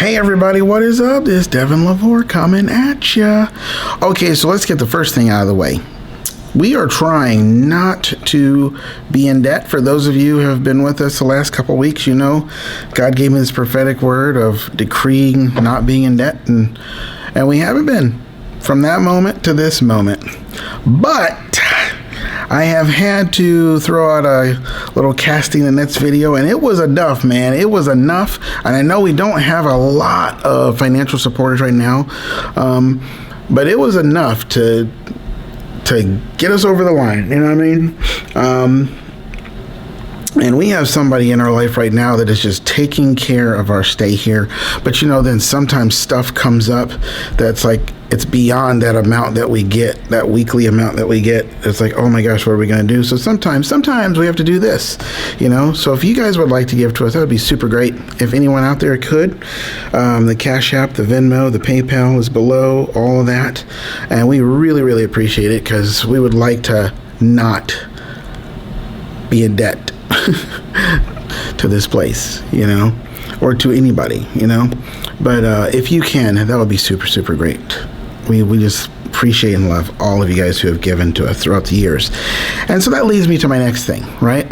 Hey everybody, what is up? This is Devin Lavore coming at ya. Okay, so let's get the first thing out of the way. We are trying not to be in debt. For those of you who have been with us the last couple of weeks, you know God gave me this prophetic word of decreeing not being in debt, and we haven't been from that moment to this moment. But I have had to throw out a little casting the nets video, and it was enough, man. It was enough. And I know we don't have a lot of financial supporters right now, but it was enough to get us over the line. You know what I mean? And we have somebody in our life right now that is just taking care of our stay here. But, you know, then sometimes stuff comes up that's like, it's beyond that amount that we get, that weekly amount that we get. It's like, oh my gosh, what are we going to do? So sometimes we have to do this, you know? So if you guys would like to give to us, that would be super great. If anyone out there could, the Cash App, the Venmo, the PayPal is below, all of that. And we really, really appreciate it because we would like to not be in debt to this place, you know, or to anybody, you know. But if you can, that would be super, super great. We just appreciate and love all of you guys who have given to us throughout the years. And so that leads me to my next thing, right?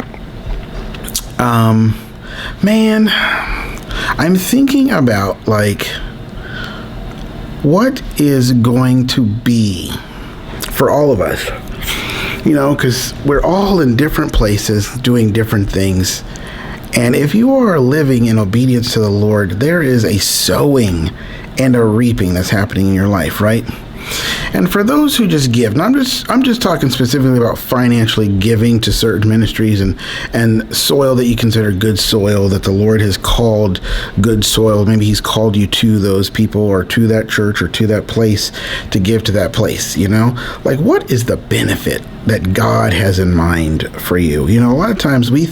Man, I'm thinking about, like, what is going to be for all of us, you know, because we're all in different places doing different things. And if you are living in obedience to the Lord, there is a sowing and a reaping that's happening in your life, right? And for those who just give, and I'm just talking specifically about financially giving to certain ministries and soil that you consider good soil, that the Lord has called good soil. Maybe he's called you to those people or to that church or to that place to give to that place, you know? Like, what is the benefit that God has in mind for you? You know, a lot of times we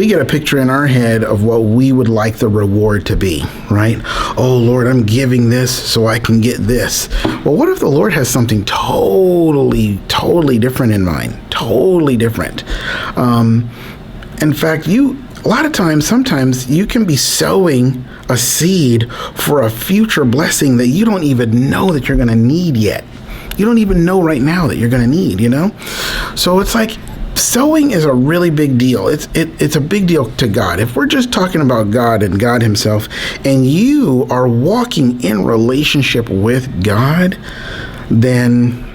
get a picture in our head of what we would like the reward to be, right? Oh, Lord, I'm giving this so I can get this. Well, what if the Lord has something totally different in mind? Totally different. In fact, sometimes you can be sowing a seed for a future blessing that you don't even know that you're going to need yet. You don't even know right now that you're going to need, you know? So it's like, sowing is a really big deal. It's a big deal to God. If we're just talking about God and God himself, and you are walking in relationship with God, then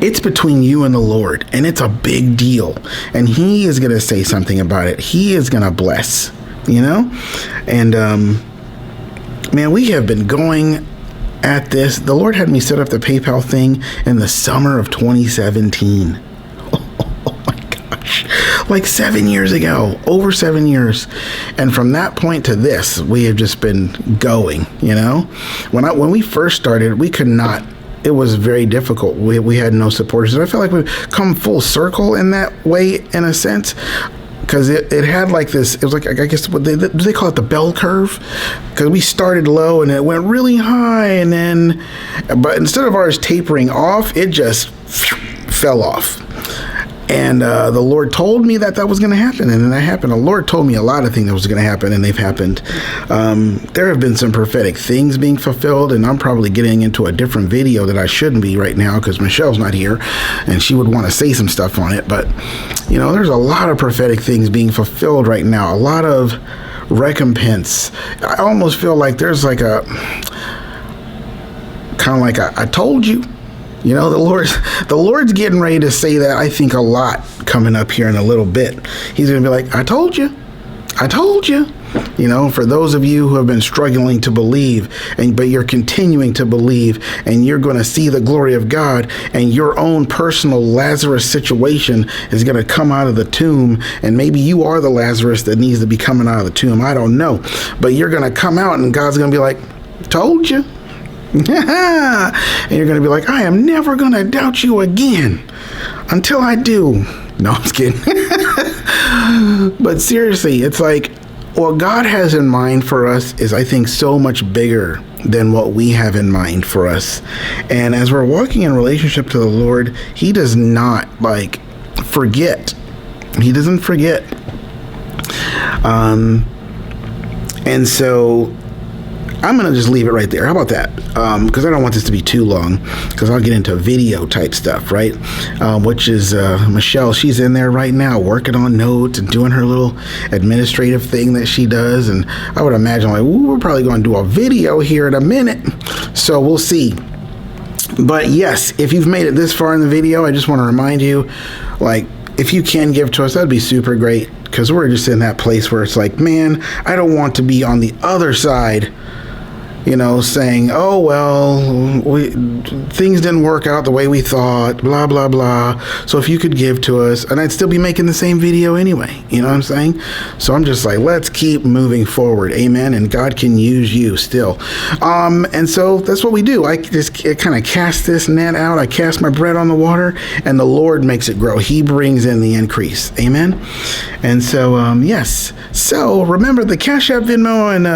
it's between you and the Lord, and it's a big deal. And he is going to say something about it. He is going to bless, you know? And, man, we have been going at this. The Lord had me set up the PayPal thing in the summer of 2017. Like 7 years ago, over 7 years. And from that point to this, we have just been going, you know? When we first started, we could not, it was very difficult. We had no supporters. And I feel like we've come full circle in that way, in a sense. Because it had like this, it was like, I guess, do they call it the bell curve? Because we started low and it went really high, but instead of ours tapering off, it just fell off. And the Lord told me that was going to happen, and then that happened. The Lord told me a lot of things that was going to happen, and they've happened. There have been some prophetic things being fulfilled, and I'm probably getting into a different video that I shouldn't be right now because Michelle's not here, and she would want to say some stuff on it. But, you know, there's a lot of prophetic things being fulfilled right now, a lot of recompense. I almost feel like there's like I told you. You know, the Lord's getting ready to say that, I think, a lot coming up here in a little bit. He's going to be like, I told you. You know, for those of you who have been struggling to believe, but you're continuing to believe, and you're going to see the glory of God, and your own personal Lazarus situation is going to come out of the tomb, and maybe you are the Lazarus that needs to be coming out of the tomb. I don't know. But you're going to come out, and God's going to be like, told you. And you're going to be like, I am never going to doubt you again until I do. No, I'm just kidding. But seriously, it's like what God has in mind for us is, I think, so much bigger than what we have in mind for us. And as we're walking in relationship to the Lord, he does not forget. He doesn't forget. And so I'm going to just leave it right there. How about that? Because I don't want this to be too long, because I'll get into video type stuff, right? Which is Michelle. She's in there right now working on notes and doing her little administrative thing that she does. And I would imagine, like, ooh, we're probably going to do a video here in a minute. So we'll see. But yes, if you've made it this far in the video, I just want to remind you, like, if you can give to us, that'd be super great, because we're just in that place where it's like, man, I don't want to be on the other side, you know, saying, oh, well, things didn't work out the way we thought, blah, blah, blah. So if you could give to us, and I'd still be making the same video anyway, you know what I'm saying? So I'm just like, let's keep moving forward. Amen. And God can use you still. And so that's what we do. I just kind of cast this net out. I cast my bread on the water, and the Lord makes it grow. He brings in the increase. Amen. And so, yes. So remember, the Cash App, Venmo, and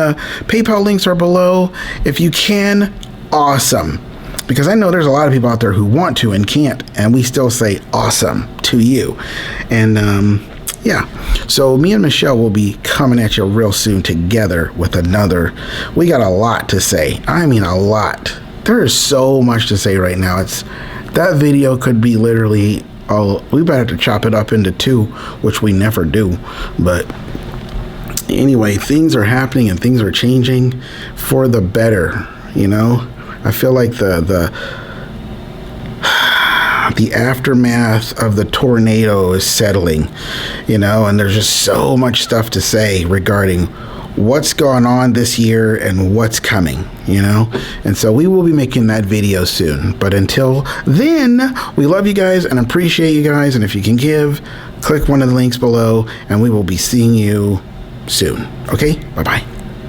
PayPal links are below. If you can, awesome. Because I know there's a lot of people out there who want to and can't, and we still say awesome to you. And yeah, so me and Michelle will be coming at you real soon together with another. We got a lot to say. I mean, a lot. There is so much to say right now. That video could be literally, we better have to chop it up into two, which we never do. But anyway, things are happening and things are changing for the better, you know. I feel like the aftermath of the tornado is settling, you know, and there's just so much stuff to say regarding what's going on this year and what's coming, you know. And so we will be making that video soon. But until then, we love you guys and appreciate you guys. And if you can give, click one of the links below, and we will be seeing you soon. Okay, bye-bye.